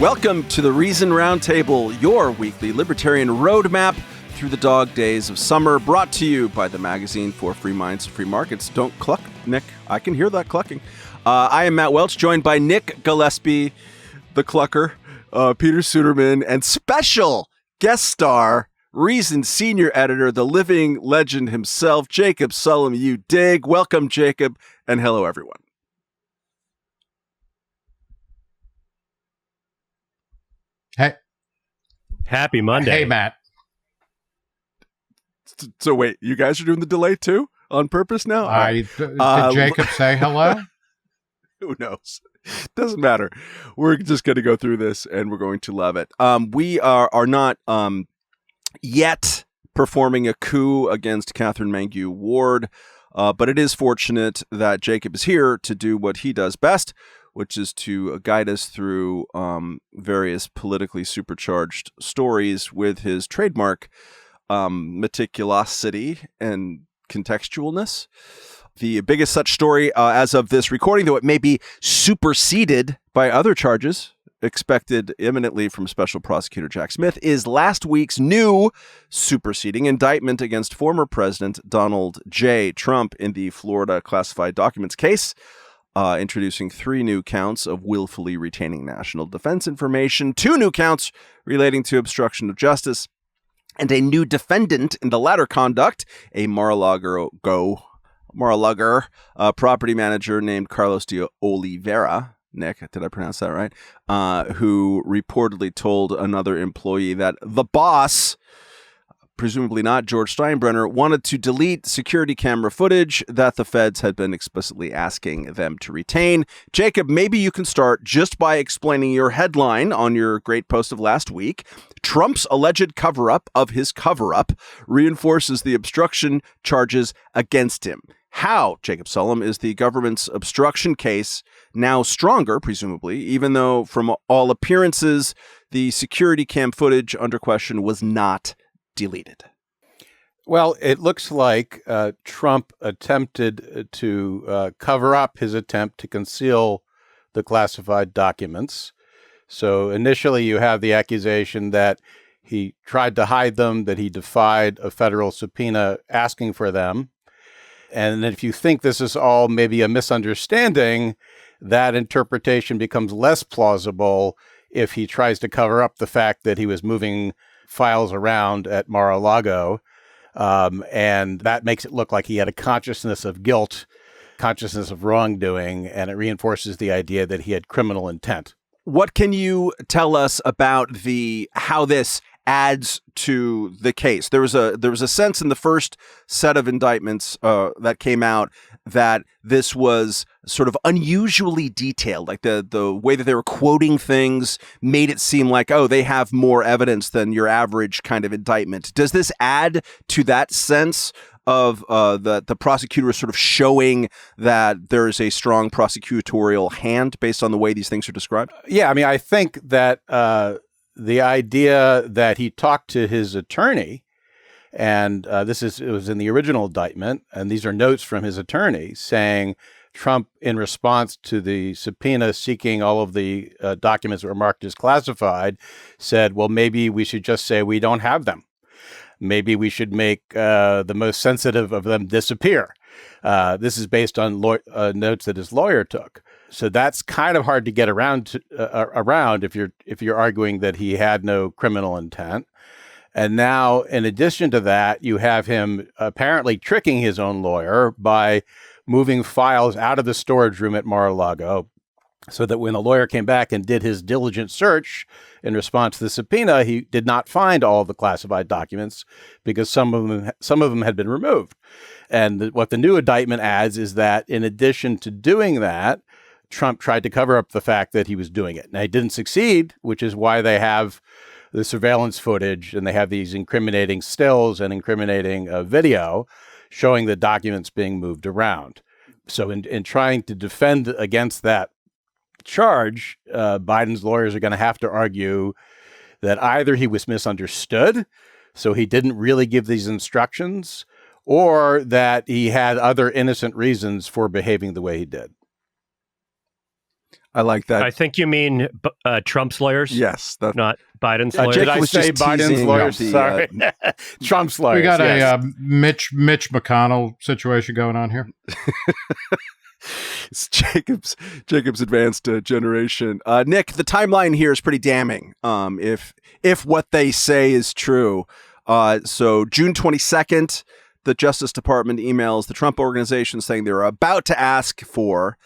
Welcome to the Reason Roundtable, your weekly libertarian roadmap through the dog days of summer, brought to you by the magazine for free minds and free markets. Don't cluck, Nick. I can hear that clucking. I am Matt Welch, joined by Nick Gillespie, the clucker, Peter Suderman, and special guest star, Reason senior editor, the living legend himself, Jacob Sullum. You dig. Welcome, Jacob, and hello, everyone. Hey. Happy Monday. Hey, Matt. So wait, you guys are doing the delay too? On purpose now? Did Jacob say hello? Who knows? Doesn't matter. We're just going to go through this and we're going to love it. We are not yet performing a coup against Catherine Mangue Ward, but it is fortunate that Jacob is here to do what he does best, which is to guide us through various politically supercharged stories with his trademark meticulosity and contextualness. The biggest such story as of this recording, though it may be superseded by other charges expected imminently from Special Prosecutor Jack Smith, is last week's new superseding indictment against former President Donald J. Trump in the Florida classified documents case, introducing 3 new counts of willfully retaining national defense information, 2 new counts relating to obstruction of justice, and a new defendant in the latter conduct, a Mar-a-Lago property manager named Carlos de Oliveira. Nick, did I pronounce that right? Who reportedly told another employee that the boss, presumably not George Steinbrenner, wanted to delete security camera footage that the feds had been explicitly asking them to retain. Jacob, maybe you can start just by explaining your headline on your great post of last week. Trump's alleged cover-up of his cover-up reinforces the obstruction charges against him. How, Jacob Sullum, is the government's obstruction case now stronger, presumably, even though from all appearances, the security cam footage under question was not deleted? Well, it looks like Trump attempted to cover up his attempt to conceal the classified documents. So initially you have the accusation that he tried to hide them, that he defied a federal subpoena asking for them. And if you think this is all maybe a misunderstanding, that interpretation becomes less plausible if he tries to cover up the fact that he was moving files around at Mar-a-Lago. And that makes it look like he had a consciousness of guilt, consciousness of wrongdoing, and it reinforces the idea that he had criminal intent. What can you tell us about how this adds to the case? There was a sense in the first set of indictments that came out that this was sort of unusually detailed, like the way that they were quoting things made it seem like, oh, they have more evidence than your average kind of indictment. Does this add to that sense of the prosecutor is sort of showing that there is a strong prosecutorial hand based on the way these things are described? Yeah, I mean, I think that the idea that he talked to his attorney, and it was in the original indictment, and these are notes from his attorney saying Trump, in response to the subpoena seeking all of the documents that were marked as classified, said, well, maybe we should just say we don't have them. Maybe we should make the most sensitive of them disappear. This is based on notes that his lawyer took. So that's kind of hard to get around if you're arguing that he had no criminal intent. And now, in addition to that, you have him apparently tricking his own lawyer by moving files out of the storage room at Mar-a-Lago, so that when the lawyer came back and did his diligent search in response to the subpoena, he did not find all of the classified documents because some of them had been removed. And what the new indictment adds is that in addition to doing that, Trump tried to cover up the fact that he was doing it. Now, he didn't succeed, which is why they have the surveillance footage and they have these incriminating stills and incriminating video showing the documents being moved around. So in trying to defend against that charge, Biden's lawyers are going to have to argue that either he was misunderstood, so he didn't really give these instructions, or that he had other innocent reasons for behaving the way he did. I like that. I think you mean Trump's lawyers. Yes, that, not Biden's Yeah, lawyers. Jake Did I was say just Biden's teasing lawyers? the, Sorry. Trump's lawyers. We got yes. a Mitch McConnell situation going on here. It's Jacob's advanced generation. Nick, the timeline here is pretty damning. If what they say is true, so June 22nd, the Justice Department emails the Trump Organization saying they were about to ask for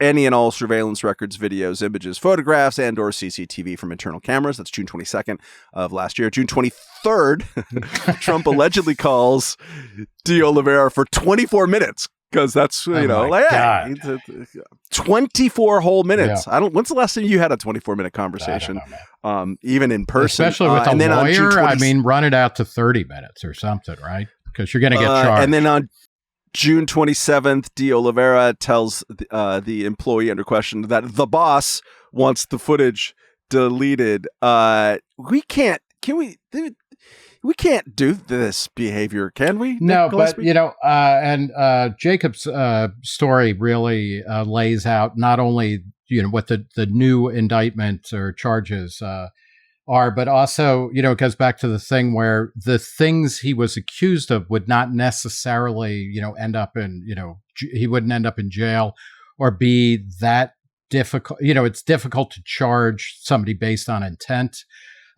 any and all surveillance records, videos, images, photographs, and or CCTV from internal cameras. That's June 22nd of last year. June 23rd, Trump allegedly calls D'Oliveira for 24 minutes. Because that's, you know, like, hey, 24 whole minutes. Yeah. When's the last time you had a 24-minute conversation? I don't know, even in person? especially with a lawyer. I mean, run it out to 30 minutes or something, right? Because you're going to get charged. And then on June 27th, D'Oliveira tells the employee under question that the boss wants the footage deleted. We can't do this behavior, can we? No, Nick Gillespie? but, you know, and Jacob's story really lays out not only, you know, what the new indictments or charges are, but also, you know, it goes back to the thing where the things he was accused of would not necessarily, you know, end up in, you know, he wouldn't end up in jail or be that difficult. You know, it's difficult to charge somebody based on intent.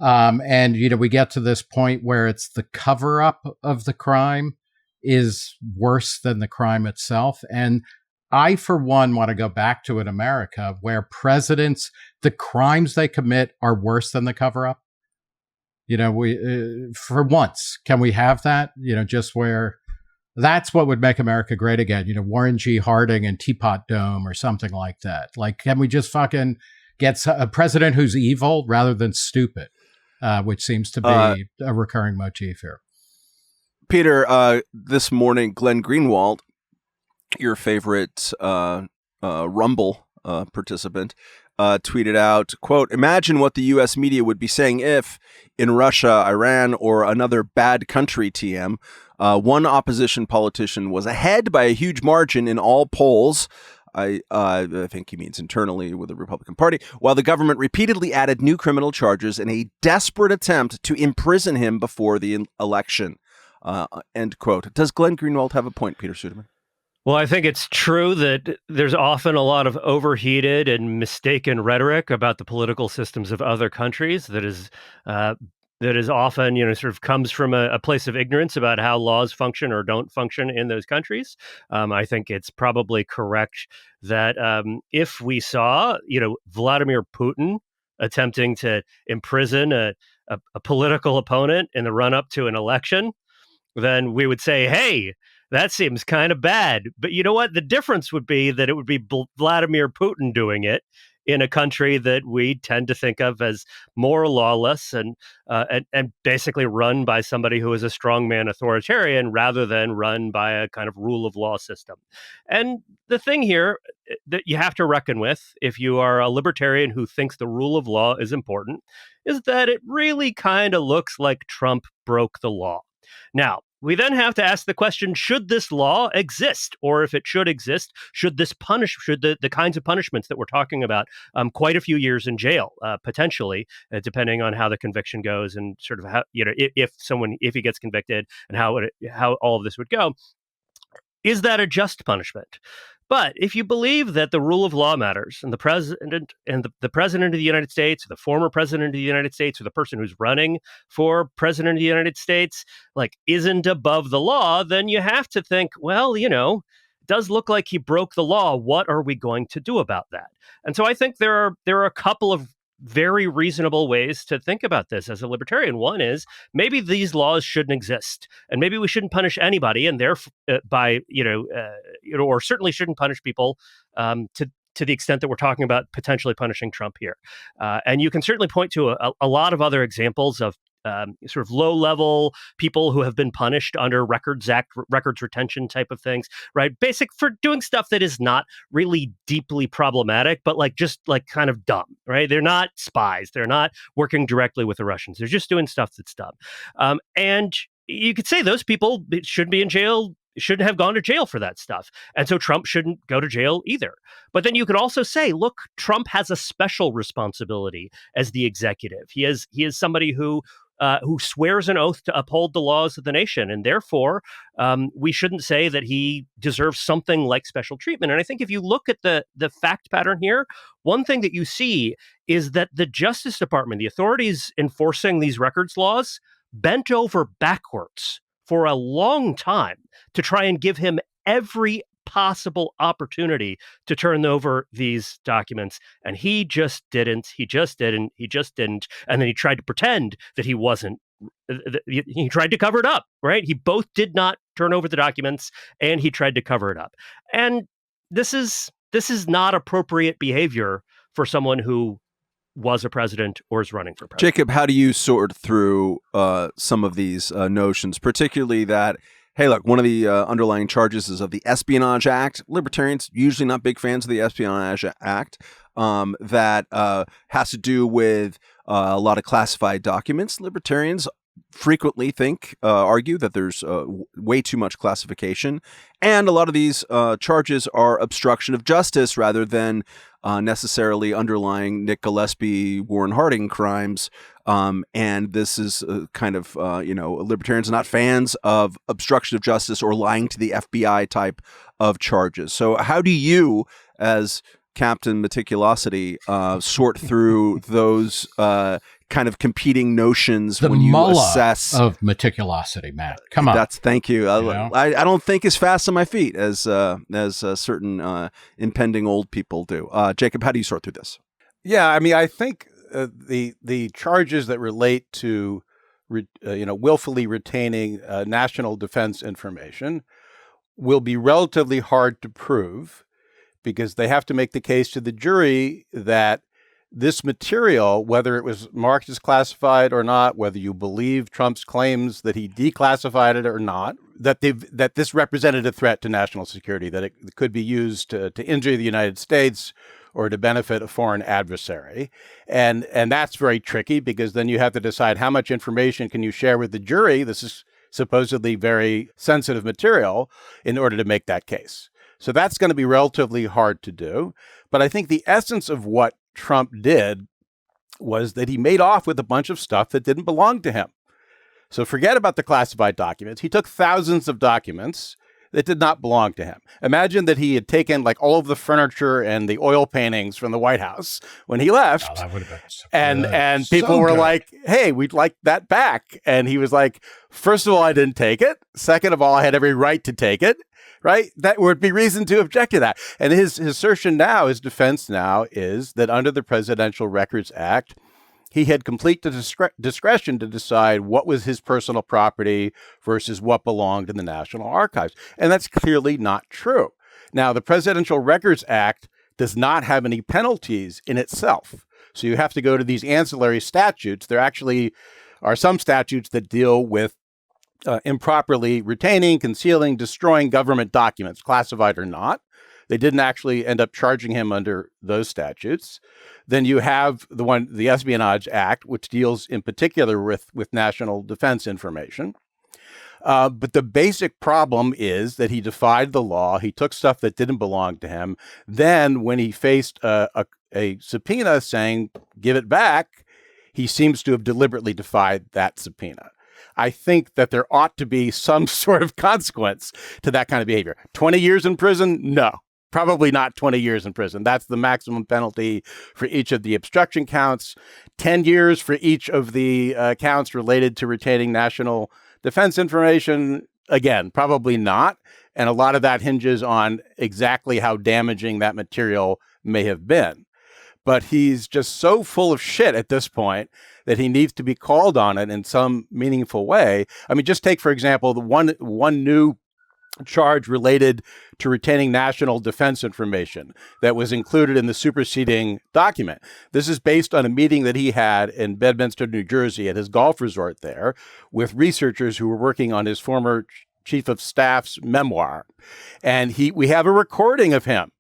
And, you know, we get to this point where it's the cover up of the crime is worse than the crime itself. And I, for one, want to go back to in America where presidents, the crimes they commit are worse than the cover up. You know, we, for once, can we have that? You know, just where that's what would make America great again. You know, Warren G. Harding and Teapot Dome or something like that. Like, can we just fucking get a president who's evil rather than stupid? Which seems to be a recurring motif here. Peter, this morning, Glenn Greenwald, your favorite Rumble participant, tweeted out, quote, "Imagine what the U.S. media would be saying if, in Russia, Iran, or another bad country, TM, one opposition politician was ahead by a huge margin in all polls." I think he means internally with the Republican Party, while the government repeatedly added new criminal charges in a desperate attempt to imprison him before the election. End quote. Does Glenn Greenwald have a point, Peter Suderman? Well, I think it's true that there's often a lot of overheated and mistaken rhetoric about the political systems of other countries that is often, you know, sort of comes from a place of ignorance about how laws function or don't function in those countries. I think it's probably correct that if we saw, you know, Vladimir Putin attempting to imprison a political opponent in the run-up to an election, then we would say, hey, that seems kind of bad. But you know what? The difference would be that it would be Vladimir Putin doing it in a country that we tend to think of as more lawless and basically run by somebody who is a strongman authoritarian rather than run by a kind of rule of law system. And the thing here that you have to reckon with, if you are a libertarian who thinks the rule of law is important, is that it really kind of looks like Trump broke the law. Now, we then have to ask the question, should this law exist? Or if it should exist, should the kinds of punishments that we're talking about, quite a few years in jail, potentially, depending on how the conviction goes and sort of how, you know, if he gets convicted and how all of this would go, is that a just punishment? But if you believe that the rule of law matters and the president of the United States, or the former president of the United States, or the person who's running for president of the United States, like, isn't above the law, then you have to think, well, you know, it does look like he broke the law. What are we going to do about that? And so I think there are a couple of very reasonable ways to think about this as a libertarian. One is maybe these laws shouldn't exist, and maybe we shouldn't punish anybody, and therefore, or certainly shouldn't punish people to the extent that we're talking about potentially punishing Trump here. And you can certainly point to a lot of other examples of sort of low-level people who have been punished under records retention type of things, right? Basic for doing stuff that is not really deeply problematic, but like just like kind of dumb, right? They're not spies. They're not working directly with the Russians. They're just doing stuff that's dumb. And you could say those people should be in jail shouldn't have gone to jail for that stuff. And so Trump shouldn't go to jail either. But then you could also say, look, Trump has a special responsibility as the executive. He is somebody who swears an oath to uphold the laws of the nation. And therefore, we shouldn't say that he deserves something like special treatment. And I think if you look at the fact pattern here, one thing that you see is that the Justice Department, the authorities enforcing these records laws, bent over backwards for a long time to try and give him every possible opportunity to turn over these documents. And he just didn't. And then he tried to pretend that he wasn't. He tried to cover it up, right? He both did not turn over the documents and he tried to cover it up. And this is not appropriate behavior for someone who was a president or is running for president. Jacob, how do you sort through some of these notions, particularly that, hey, look, one of the underlying charges is of the Espionage Act. Libertarians usually not big fans of the Espionage Act. That has to do with a lot of classified documents. Libertarians frequently argue that there's way too much classification. And a lot of these charges are obstruction of justice rather than necessarily underlying Nick Gillespie, Warren Harding crimes. And this is libertarians are not fans of obstruction of justice or lying to the FBI type of charges. So how do you, as Captain Meticulosity, sort through those kind of competing notions when you assess of meticulosity, Matt? Come on. Thank you. I don't think as fast on my feet as certain impending old people do. Jacob, how do you sort through this? Yeah, I mean, I think the charges that relate to willfully retaining national defense information will be relatively hard to prove, because they have to make the case to the jury that this material, whether it was marked as classified or not, whether you believe Trump's claims that he declassified it or not, that this represented a threat to national security, that it could be used to injure the United States or to benefit a foreign adversary. And that's very tricky, because then you have to decide how much information can you share with the jury. This is supposedly very sensitive material in order to make that case. So that's going to be relatively hard to do. But I think the essence of what Trump did was that he made off with a bunch of stuff that didn't belong to him. So forget about the classified documents. He took thousands of documents that did not belong to him. Imagine that he had taken like all of the furniture and the oil paintings from the White House when he left. Oh, that would have been so and people were like, hey, we'd like that back. And he was like, first of all, I didn't take it. Second of all, I had every right to take it. Right? That would be reason to object to that. And his assertion now, his defense now, is that under the Presidential Records Act, he had complete discretion to decide what was his personal property versus what belonged in the National Archives. And that's clearly not true. Now, the Presidential Records Act does not have any penalties in itself. So you have to go to these ancillary statutes. There actually are some statutes that deal with improperly retaining, concealing, destroying government documents, classified or not. They didn't actually end up charging him under those statutes. Then you have the Espionage Act, which deals in particular with national defense information. But the basic problem is that he defied the law. He took stuff that didn't belong to him. Then when he faced a subpoena saying, give it back, he seems to have deliberately defied that subpoena. I think that there ought to be some sort of consequence to that kind of behavior. 20 years in prison? No, probably not 20 years in prison. That's the maximum penalty for each of the obstruction counts. 10 years for each of the counts related to retaining national defense information. Again, probably not. And a lot of that hinges on exactly how damaging that material may have been. But he's just so full of shit at this point that he needs to be called on it in some meaningful way. I mean, just take, for example, the one new charge related to retaining national defense information that was included in the superseding document. This is based on a meeting that he had in Bedminster, New Jersey, at his golf resort there, with researchers who were working on his former chief of staff's memoir. And we have a recording of him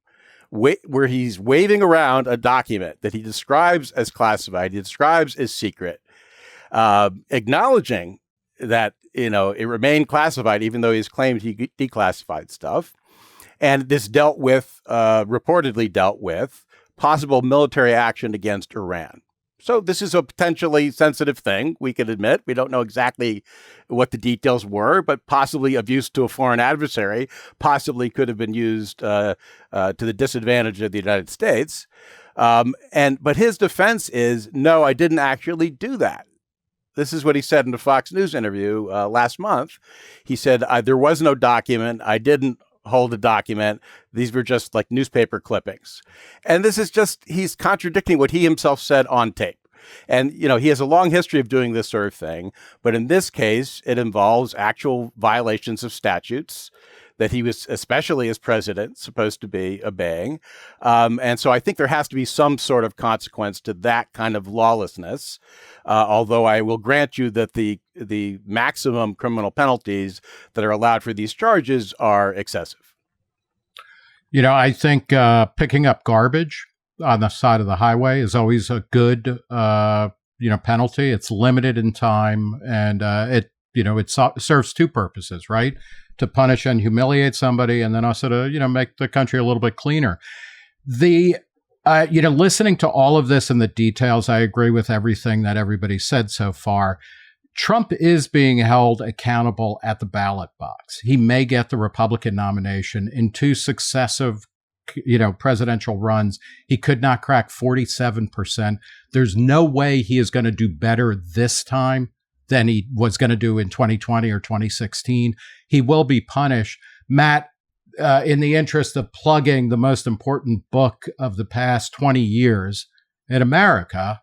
where he's waving around a document that he describes as classified, he describes as secret, acknowledging that it remained classified, even though he's claimed he declassified stuff. And this reportedly dealt with possible military action against Iran. So this is a potentially sensitive thing, we can admit. We don't know exactly what the details were, but possibly of use to a foreign adversary, possibly could have been used to the disadvantage of the United States. But his defense is, no, I didn't actually do that. This is what he said in the Fox News interview last month. He said, there was no document. I didn't hold a document. These were just like newspaper clippings. And this is he's contradicting what he himself said on tape. And, he has a long history of doing this sort of thing. But in this case, it involves actual violations of statutes that he was, especially as president, supposed to be obeying. And so I think there has to be some sort of consequence to that kind of lawlessness. Although I will grant you that the maximum criminal penalties that are allowed for these charges are excessive. I think picking up garbage on the side of the highway is always a good, penalty. It's limited in time, and it serves two purposes, right? To punish and humiliate somebody, and then also to, make the country a little bit cleaner. Listening to all of this and the details, I agree with everything that everybody said so far. Trump is being held accountable at the ballot box. He may get the Republican nomination in two successive, presidential runs. He could not crack 47%. There's no way he is going to do better this time than he was going to do in 2020 or 2016. He will be punished. Matt, in the interest of plugging the most important book of the past 20 years in America,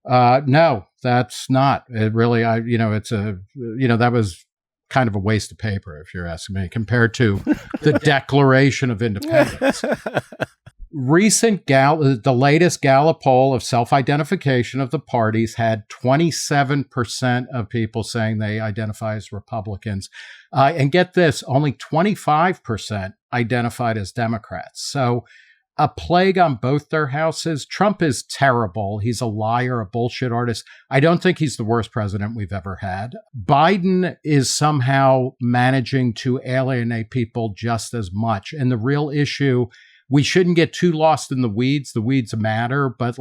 no, that's not. It really, that was kind of a waste of paper, if you're asking me, compared to the Declaration of Independence. The latest Gallup poll of self-identification of the parties had 27% of people saying they identify as Republicans. And get this, only 25% identified as Democrats. So a plague on both their houses. Trump is terrible. He's a liar, a bullshit artist. I don't think he's the worst president we've ever had. Biden is somehow managing to alienate people just as much. And the real issue, we shouldn't get too lost in the weeds. The weeds matter, but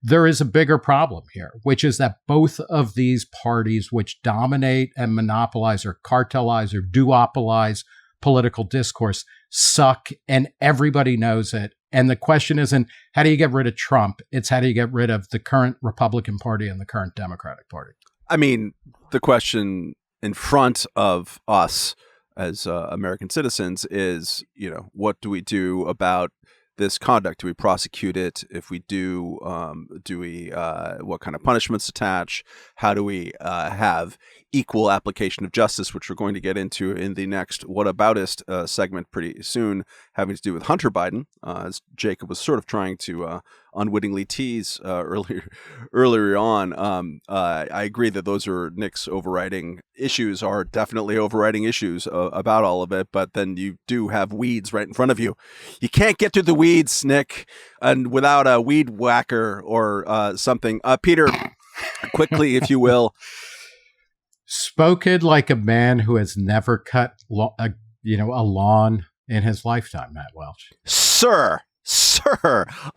there is a bigger problem here, which is that both of these parties, which dominate and monopolize or cartelize or duopolize political discourse, suck, and everybody knows it. And the question isn't, how do you get rid of Trump? It's how do you get rid of the current Republican Party and the current Democratic Party? I mean, The question in front of us as American citizens is, what do we do about this conduct? Do we prosecute it? If we do, what kind of punishments attach? How do we have equal application of justice, which we're going to get into in the next whataboutist segment pretty soon, having to do with Hunter Biden, as Jacob was sort of trying to unwittingly tease earlier on. I agree that those are Nick's overriding issues, are definitely overriding issues about all of it, but then you do have weeds right in front of you. You can't get through the weeds, Nick, and without a weed whacker or something. Peter, quickly, if you will. Spoken like a man who has never cut a lawn in his lifetime, Matt Welch. Sir,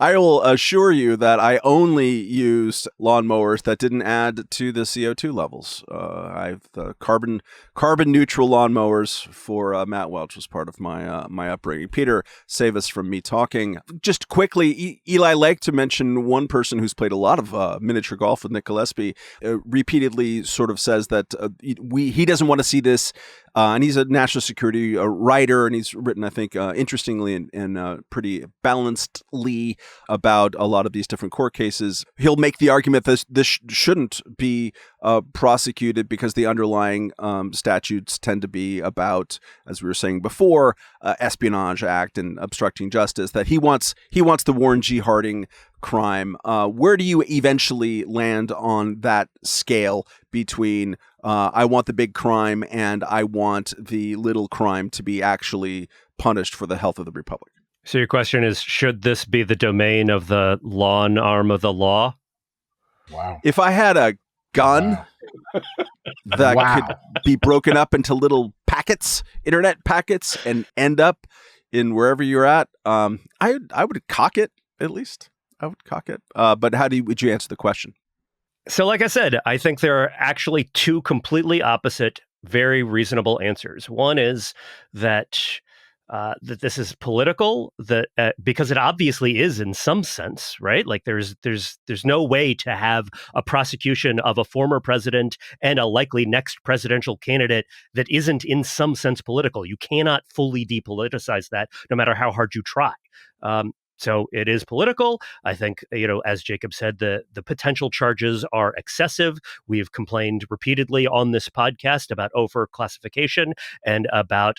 I will assure you that I only used lawnmowers that didn't add to the CO2 levels. I've the carbon neutral lawnmowers for Matt Welch was part of my upbringing. Peter, save us from me talking. Just quickly, Eli Lake, to mention one person who's played a lot of miniature golf with Nick Gillespie, repeatedly sort of says that he doesn't want to see this. And he's a national security writer, and he's written, I think, interestingly and pretty balancedly about a lot of these different court cases. He'll make the argument that this shouldn't be prosecuted because the underlying statutes tend to be about, as we were saying before, Espionage Act and obstructing justice. That he wants the Warren G. Harding crime. Where do you eventually land on that scale between I want the big crime and I want the little crime to be actually punished for the health of the republic? So your question is, should this be the domain of the lawn arm of the law? Wow. If I had a gun that Wow. could be broken up into little packets, internet packets, and end up in wherever you're at. I would cock it, at least. I would cock it. But would you answer the question? So, like I said, I think there are actually two completely opposite, very reasonable answers. One is that that this is political, that because it obviously is in some sense, right? Like there's no way to have a prosecution of a former president and a likely next presidential candidate that isn't in some sense political. You cannot fully depoliticize that, no matter how hard you try. So it is political. I think, as Jacob said, the potential charges are excessive. We've complained repeatedly on this podcast about overclassification and about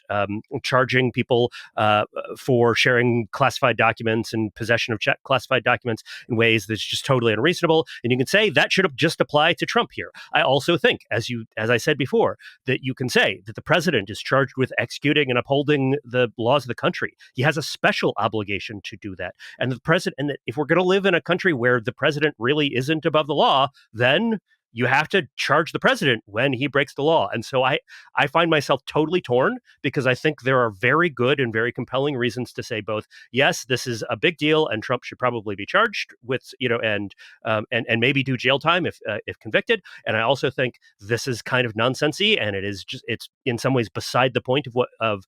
charging people for sharing classified documents and possession of classified documents in ways that's just totally unreasonable. And you can say that should have just applied to Trump here. I also think, as I said before, that you can say that the president is charged with executing and upholding the laws of the country. He has a special obligation to do that. And the president, and if we're going to live in a country where the president really isn't above the law, then you have to charge the president when he breaks the law. And so I find myself totally torn, because I think there are very good and very compelling reasons to say both, yes, this is a big deal and Trump should probably be charged with, and maybe do jail time if convicted. And I also think this is kind of nonsensy, and it's in some ways beside the point of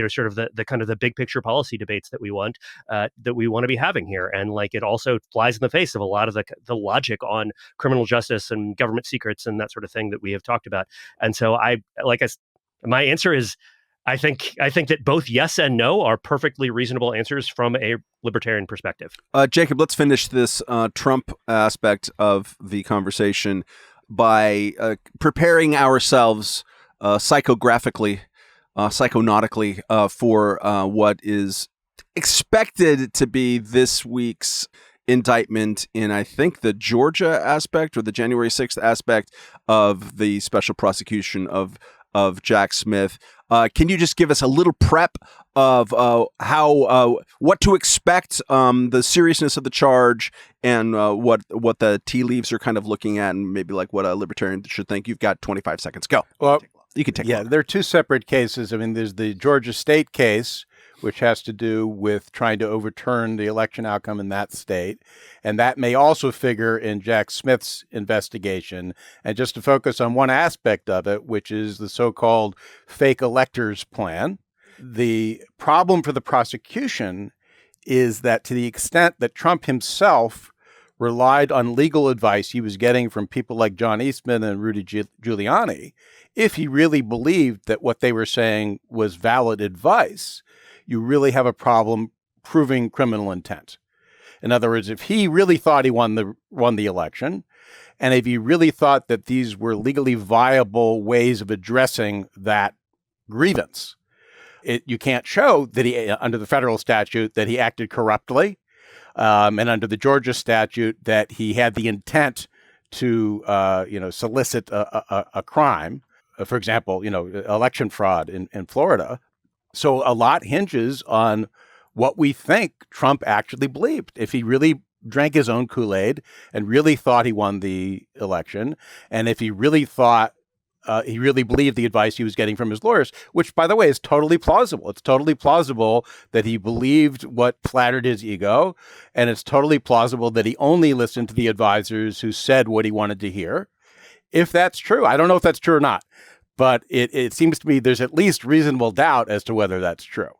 sort of the kind of the big picture policy debates that we want to be having here. And like, it also flies in the face of a lot of the logic on criminal justice and government secrets and that sort of thing that we have talked about. And so my answer is, I think that both yes and no are perfectly reasonable answers from a libertarian perspective. Jacob, let's finish this Trump aspect of the conversation by preparing ourselves psychonautically for what is expected to be this week's indictment in, I think, the Georgia aspect or the January 6th aspect of the special prosecution of Jack Smith. Can you just give us a little prep of what to expect, the seriousness of the charge, and what the tea leaves are kind of looking at, and maybe like what a libertarian should think? You've got 25 seconds. Go. Well, you can take. Yeah, they're two separate cases. I mean, there's the Georgia state case, which has to do with trying to overturn the election outcome in that state. And that may also figure in Jack Smith's investigation. And just to focus on one aspect of it, which is the so-called fake electors plan, the problem for the prosecution is that to the extent that Trump himself relied on legal advice he was getting from people like John Eastman and Rudy Giuliani, if he really believed that what they were saying was valid advice, you really have a problem proving criminal intent. In other words, if he really thought he won the election, and if he really thought that these were legally viable ways of addressing that grievance, you can't show that he, under the federal statute, that he acted corruptly, and under the Georgia statute, that he had the intent to, solicit a crime. For example, election fraud in Florida. So a lot hinges on what we think Trump actually believed. If he really drank his own Kool-Aid and really thought he won the election, and if he really thought he really believed the advice he was getting from his lawyers, which, by the way, is totally plausible. It's totally plausible that he believed what flattered his ego, and it's totally plausible that he only listened to the advisors who said what he wanted to hear. If that's true, I don't know if that's true or not, but it seems to me there's at least reasonable doubt as to whether that's true.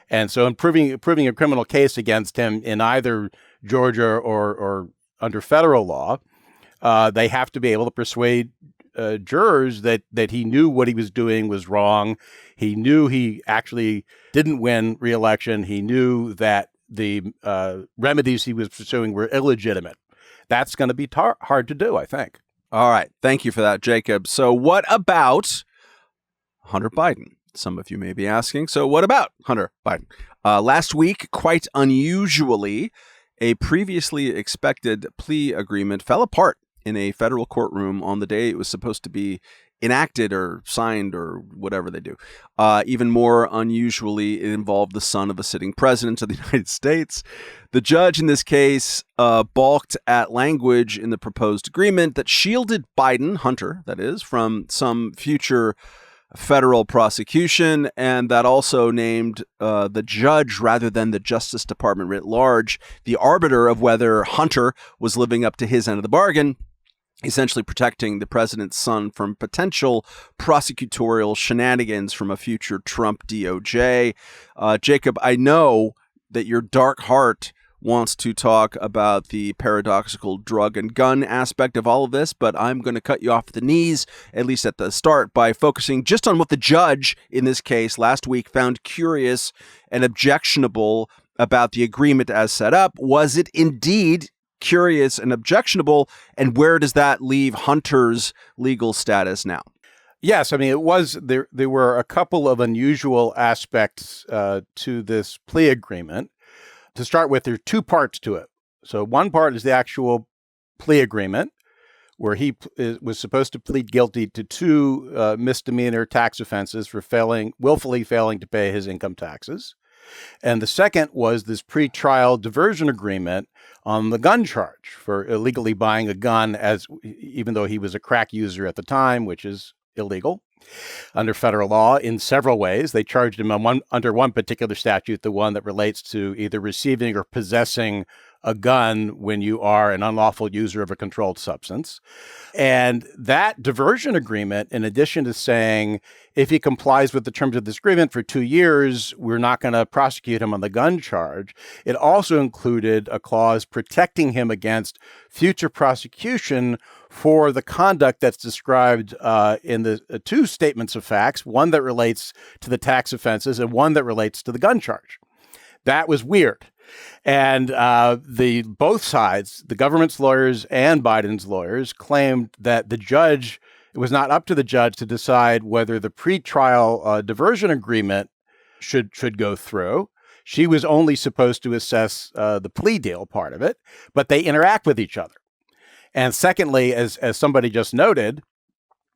And so in proving a criminal case against him in either Georgia or under federal law, they have to be able to persuade jurors that he knew what he was doing was wrong. He knew he actually didn't win re-election. He knew that the remedies he was pursuing were illegitimate. That's going to be hard to do, I think. All right. Thank you for that, Jacob. So what about Hunter Biden? Some of you may be asking, so what about Hunter Biden? Last week, quite unusually, a previously expected plea agreement fell apart in a federal courtroom on the day it was supposed to be enacted or signed or whatever they do. Even more unusually, it involved the son of a sitting president of the United States. The judge in this case balked at language in the proposed agreement that shielded Biden, Hunter, that is, from some future federal prosecution, and that also named the judge, rather than the Justice Department writ large, the arbiter of whether Hunter was living up to his end of the bargain, essentially protecting the president's son from potential prosecutorial shenanigans from a future Trump DOJ. Jacob, I know that your dark heart wants to talk about the paradoxical drug and gun aspect of all of this, but I'm going to cut you off at the knees, at least at the start, by focusing just on what the judge in this case last week found curious and objectionable about the agreement as set up. Was it indeed curious and objectionable, and where does that leave Hunter's legal status now? Yes, I mean, it was there were a couple of unusual aspects to this plea agreement. To start with, there are two parts to it. So one part is the actual plea agreement, where he was supposed to plead guilty to two misdemeanor tax offenses for willfully failing to pay his income taxes. And the second was this pretrial diversion agreement on the gun charge for illegally buying a gun, even though he was a crack user at the time, which is illegal under federal law in several ways. They charged him under one particular statute, the one that relates to either receiving or possessing a gun when you are an unlawful user of a controlled substance. And that diversion agreement, in addition to saying, if he complies with the terms of this agreement for 2 years, we're not going to prosecute him on the gun charge, it also included a clause protecting him against future prosecution for the conduct that's described in the two statements of facts, one that relates to the tax offenses and one that relates to the gun charge. That was weird. And both sides, the government's lawyers and Biden's lawyers, claimed that it was not up to the judge to decide whether the pretrial diversion agreement should go through. She was only supposed to assess the plea deal part of it, but they interact with each other. And secondly, as somebody just noted,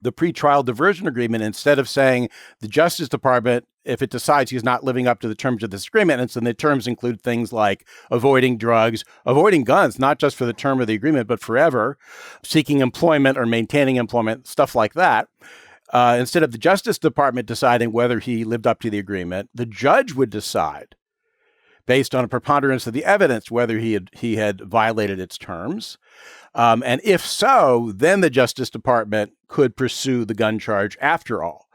the pretrial diversion agreement, instead of saying the Justice Department, if it decides he's not living up to the terms of this agreement, and so the terms include things like avoiding drugs, avoiding guns, not just for the term of the agreement, but forever, seeking employment or maintaining employment, stuff like that. Instead of the Justice Department deciding whether he lived up to the agreement, the judge would decide, based on a preponderance of the evidence, whether he had violated its terms. And if so, then the Justice Department could pursue the gun charge after all.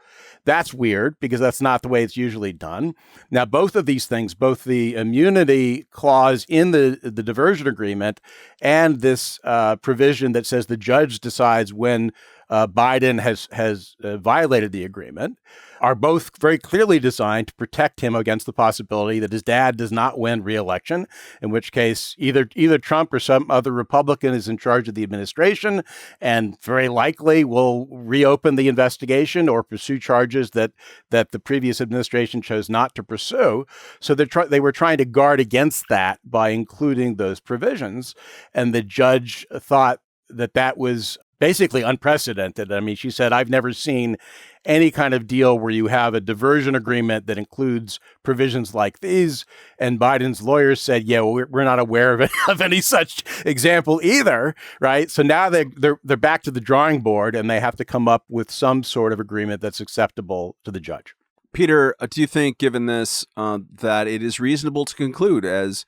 That's weird because that's not the way it's usually done. Now, both of these things, both the immunity clause in the diversion agreement and this provision that says the judge decides when Biden has violated the agreement, are both very clearly designed to protect him against the possibility that his dad does not win re-election, in which case either Trump or some other Republican is in charge of the administration and very likely will reopen the investigation or pursue charges that the previous administration chose not to pursue. So they were trying to guard against that by including those provisions. And the judge thought that was basically unprecedented. I mean, she said, I've never seen any kind of deal where you have a diversion agreement that includes provisions like these. And Biden's lawyers said, yeah, well, we're not aware of any such example either, right? So now they're back to the drawing board and they have to come up with some sort of agreement that's acceptable to the judge. Peter, do you think, given this, that it is reasonable to conclude, as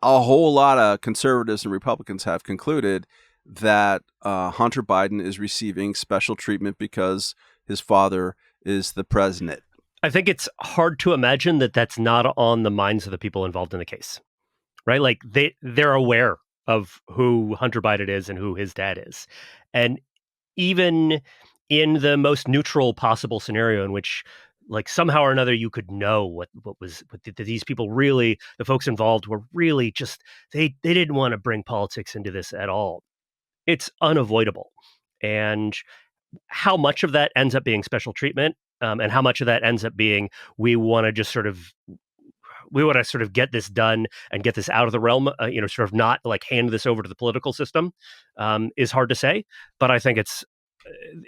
a whole lot of conservatives and Republicans have concluded, that Hunter Biden is receiving special treatment because his father is the president? I think it's hard to imagine that that's not on the minds of the people involved in the case, right? Like they're aware of who Hunter Biden is and who his dad is. And even in the most neutral possible scenario in which, like, somehow or another you could know what these people really, the folks involved were really just, they didn't want to bring politics into this at all. It's unavoidable. And how much of that ends up being special treatment, and how much of that ends up being, we want to sort of get this done and get this out of the realm, sort of not like hand this over to the political system, is hard to say. But I think it's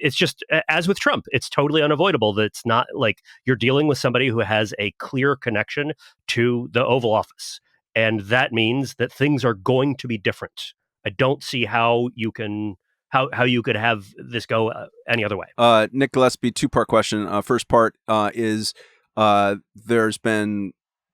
it's just, as with Trump, it's totally unavoidable that it's not like you're dealing with somebody who has a clear connection to the Oval Office. And that means that things are going to be different. I don't see how you can how you could have this go any other way. Nick Gillespie, two-part question. First part is there's been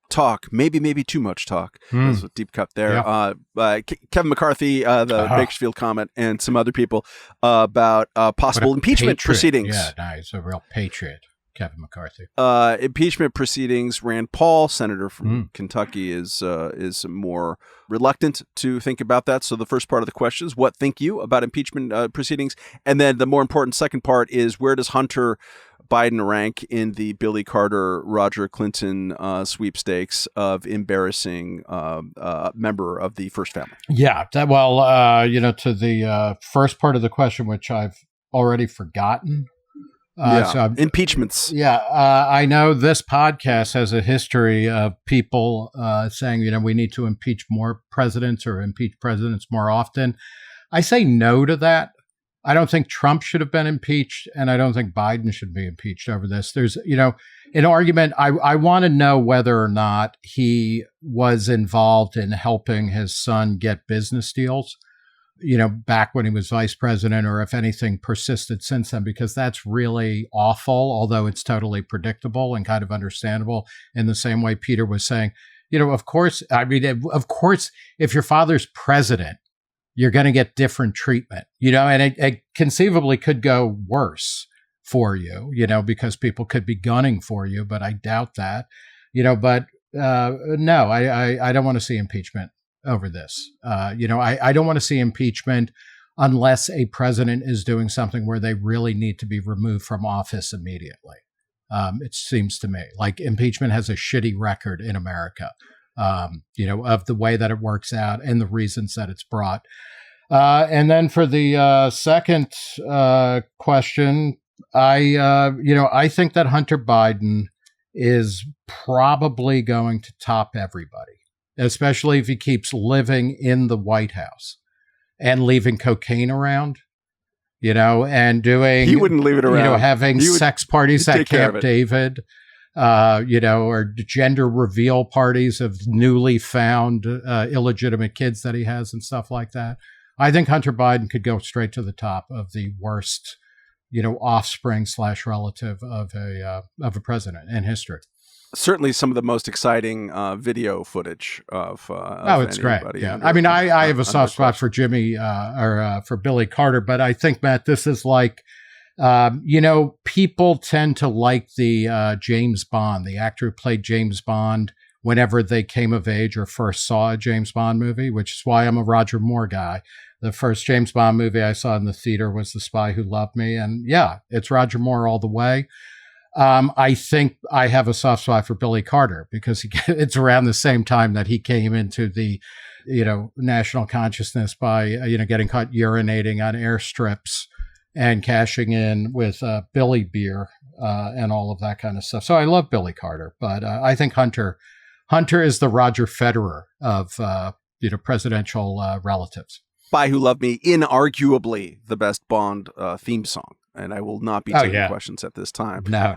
talk, maybe too much talk. There's a deep cut there. Yeah. Kevin McCarthy, the Bakersfield comment, and some other people about possible impeachment proceedings. Yeah, nice. A real patriot, Kevin McCarthy. Impeachment proceedings. Rand Paul, senator from Kentucky, is more reluctant to think about that. So the first part of the question is, what think you about impeachment proceedings? And then the more important second part is, where does Hunter Biden rank in the Billy Carter, Roger Clinton sweepstakes of embarrassing member of the first family? Yeah. To the first part of the question, which I've already forgotten. Impeachments. I know this podcast has a history of people saying, we need to impeach more presidents or impeach presidents more often. I say no to that. I don't think Trump should have been impeached, and I don't think Biden should be impeached over this. There's, an argument. I want to know whether or not he was involved in helping his son get business deals, back when he was vice president, or if anything persisted since then, because that's really awful, although it's totally predictable and kind of understandable, in the same way Peter was saying, of course, if your father's president, you're going to get different treatment, and it conceivably could go worse for you, because people could be gunning for you, but I doubt that, but no, I don't want to see impeachment over this. I don't want to see impeachment unless a president is doing something where they really need to be removed from office immediately. It seems to me like impeachment has a shitty record in America, of the way that it works out and the reasons that it's brought. And then for the second question, I think that Hunter Biden is probably going to top everybody, especially if he keeps living in the White House and leaving cocaine around, and doing... He wouldn't leave it around. Having sex parties at Camp David, or gender reveal parties of newly found illegitimate kids that he has and stuff like that. I think Hunter Biden could go straight to the top of the worst, offspring / relative of a president in history. Certainly some of the most exciting video footage of it's great. Yeah. I have a soft spot for Jimmy for Billy Carter, but I think, Matt, this is like, people tend to like the James Bond, the actor who played James Bond, whenever they came of age or first saw a James Bond movie, which is why I'm a Roger Moore guy. The first James Bond movie I saw in the theater was The Spy Who Loved Me. And yeah, it's Roger Moore all the way. I think I have a soft spot for Billy Carter because it's around the same time that he came into the, national consciousness by, getting caught urinating on airstrips and cashing in with Billy beer and all of that kind of stuff. So I love Billy Carter, but I think Hunter is the Roger Federer of, presidential relatives. Spy Who Loved Me, inarguably the best Bond theme song. And I will not be taking questions at this time. No.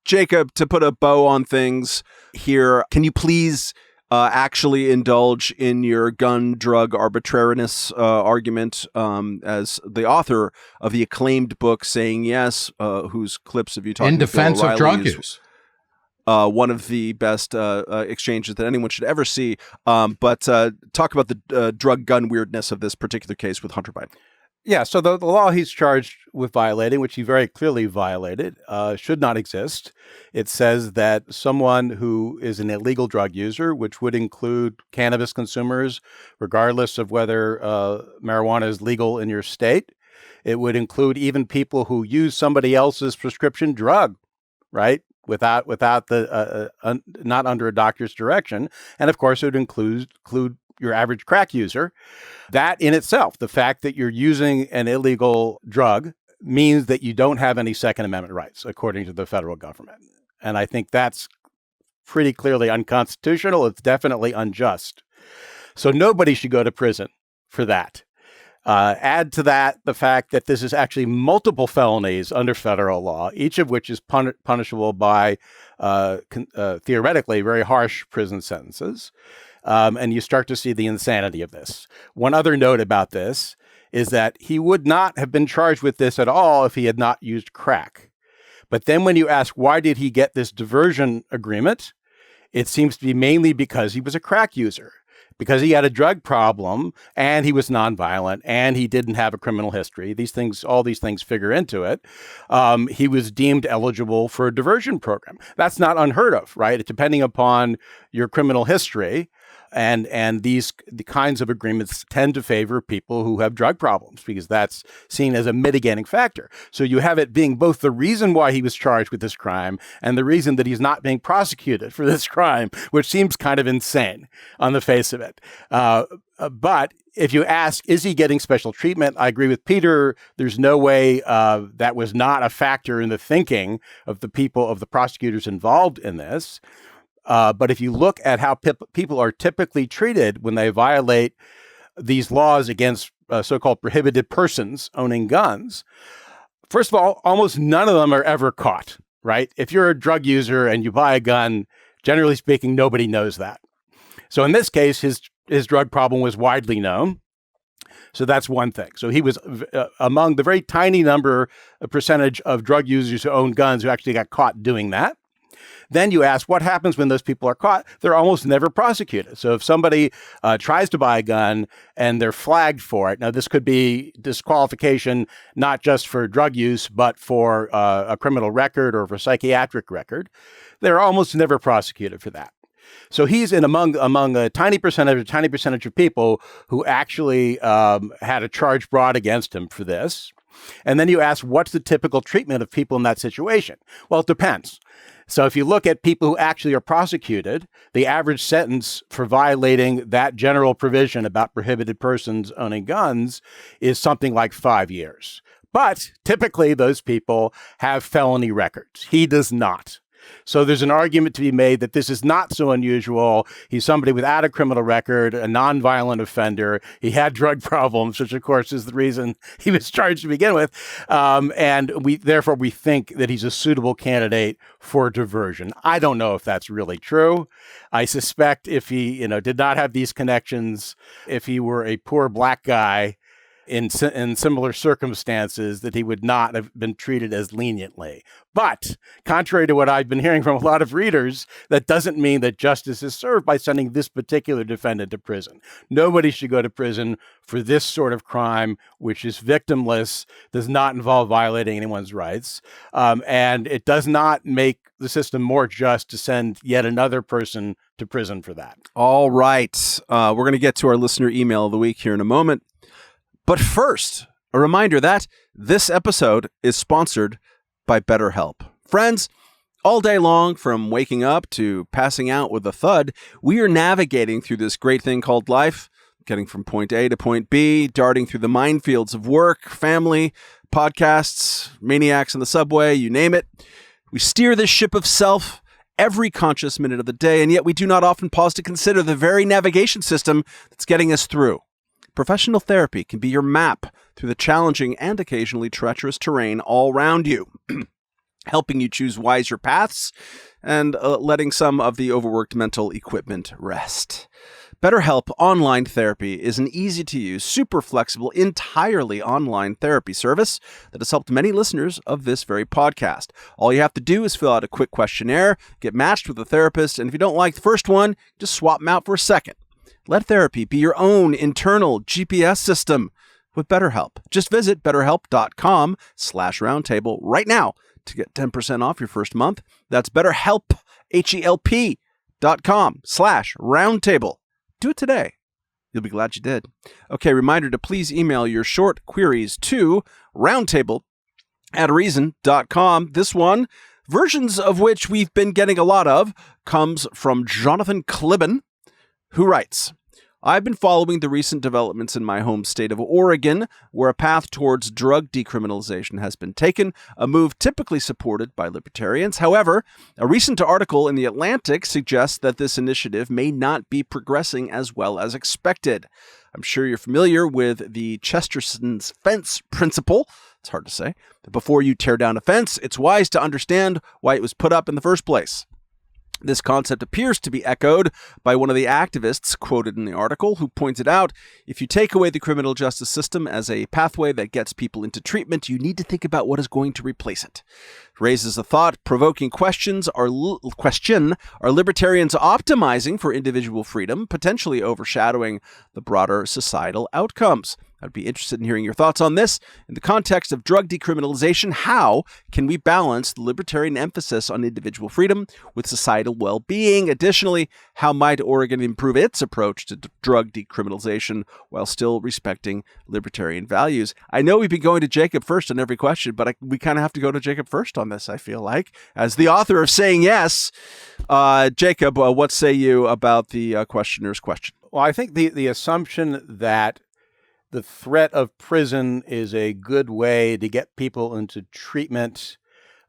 Jacob, to put a bow on things here, can you please actually indulge in your gun drug arbitrariness argument as the author of the acclaimed book Saying Yes, whose clips of you talking in defense of drug use? One of the best exchanges that anyone should ever see. But talk about the drug gun weirdness of this particular case with Hunter Biden. Yeah, so the law he's charged with violating, which he very clearly violated, should not exist. It says that someone who is an illegal drug user, which would include cannabis consumers, regardless of whether marijuana is legal in your state, it would include even people who use somebody else's prescription drug, right? Without the not under a doctor's direction, and of course it would include your average crack user. That in itself, the fact that you're using an illegal drug, means that you don't have any Second Amendment rights, according to the federal government. And I think that's pretty clearly unconstitutional. It's definitely unjust. So nobody should go to prison for that. Add to that the fact that this is actually multiple felonies under federal law, each of which is punishable by theoretically very harsh prison sentences. And you start to see the insanity of this. One other note about this is that he would not have been charged with this at all if he had not used crack. But then when you ask why did he get this diversion agreement, it seems to be mainly because he was a crack user, because he had a drug problem and he was nonviolent and he didn't have a criminal history. All these things figure into it. He was deemed eligible for a diversion program. That's not unheard of, right? Depending upon your criminal history. And the kinds of agreements tend to favor people who have drug problems because that's seen as a mitigating factor. So you have it being both the reason why he was charged with this crime and the reason that he's not being prosecuted for this crime, which seems kind of insane on the face of it. But if you ask, is he getting special treatment? I agree with Peter. There's no way that was not a factor in the thinking of the prosecutors involved in this. But if you look at how people are typically treated when they violate these laws against so-called prohibited persons owning guns, first of all, almost none of them are ever caught, right? If you're a drug user and you buy a gun, generally speaking, nobody knows that. So in this case, his drug problem was widely known. So that's one thing. So he was among the very tiny percentage of drug users who own guns who actually got caught doing that. Then you ask, what happens when those people are caught? They're almost never prosecuted. So if somebody tries to buy a gun and they're flagged for it, now this could be disqualification, not just for drug use, but for a criminal record or for psychiatric record, they're almost never prosecuted for that. So he's among a tiny percentage of people who actually had a charge brought against him for this. And then you ask, what's the typical treatment of people in that situation? Well, it depends. So if you look at people who actually are prosecuted, the average sentence for violating that general provision about prohibited persons owning guns is something like 5 years. But typically those people have felony records. He does not. So there's an argument to be made that this is not so unusual. He's somebody without a criminal record, a nonviolent offender. He had drug problems, which of course is the reason he was charged to begin with. And therefore we think that he's a suitable candidate for diversion. I don't know if that's really true. I suspect if he, did not have these connections, if he were a poor black guy in similar circumstances, that he would not have been treated as leniently. But contrary to what I've been hearing from a lot of readers, that doesn't mean that justice is served by sending this particular defendant to prison. Nobody should go to prison for this sort of crime, which is victimless, does not involve violating anyone's rights, and it does not make the system more just to send yet another person to prison for that. All right. We're going to get to our listener email of the week here in a moment. But first, a reminder that this episode is sponsored by BetterHelp. Friends, all day long, from waking up to passing out with a thud, we are navigating through this great thing called life, getting from point A to point B, darting through the minefields of work, family, podcasts, maniacs in the subway, you name it. We steer this ship of self every conscious minute of the day, and yet we do not often pause to consider the very navigation system that's getting us through. Professional therapy can be your map through the challenging and occasionally treacherous terrain all around you, helping you choose wiser paths and letting some of the overworked mental equipment rest. BetterHelp Online Therapy is an easy-to-use, super flexible, entirely online therapy service that has helped many listeners of this very podcast. All you have to do is fill out a quick questionnaire, get matched with a therapist, and if you don't like the first one, just swap them out for a second. Let therapy be your own internal GPS system with BetterHelp. Just visit betterhelp.com/roundtable right now to get 10% off your first month. That's BetterHelp, HELP.com/roundtable. Do it today. You'll be glad you did. Okay, reminder to please email your short queries to roundtable@reason.com. This one, versions of which we've been getting a lot of, comes from Jonathan Clibben, who writes, I've been following the recent developments in my home state of Oregon, where a path towards drug decriminalization has been taken, a move typically supported by libertarians. However, a recent article in The Atlantic suggests that this initiative may not be progressing as well as expected. I'm sure you're familiar with the Chesterton's fence principle. It's hard to say. Before you tear down a fence, it's wise to understand why it was put up in the first place. This concept appears to be echoed by one of the activists quoted in the article, who pointed out, if you take away the criminal justice system as a pathway that gets people into treatment, you need to think about what is going to replace it. Raises a thought-provoking question, are libertarians optimizing for individual freedom, potentially overshadowing the broader societal outcomes? I'd be interested in hearing your thoughts on this. In the context of drug decriminalization, how can we balance the libertarian emphasis on individual freedom with societal well-being? Additionally, how might Oregon improve its approach to drug decriminalization while still respecting libertarian values? I know we've been going to Jacob first on every question, but we kind of have to go to Jacob first on this, I feel like. As the author of Saying Yes, Jacob, what say you about the questioner's question? Well, I think the assumption that the threat of prison is a good way to get people into treatment,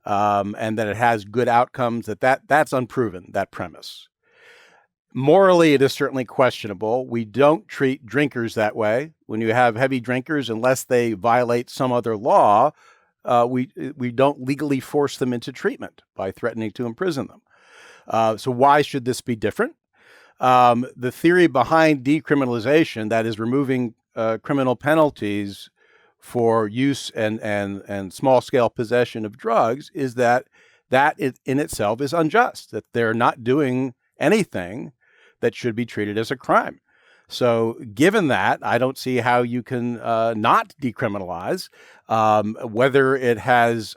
and that it has good outcomes, that's unproven, that premise. Morally, it is certainly questionable. We don't treat drinkers that way. When you have heavy drinkers, unless they violate some other law, we don't legally force them into treatment by threatening to imprison them. So why should this be different? The theory behind decriminalization, that is removing criminal penalties for use and small-scale possession of drugs, is that it in itself is unjust, that they're not doing anything that should be treated as a crime. So given that, I don't see how you can not decriminalize. Whether it has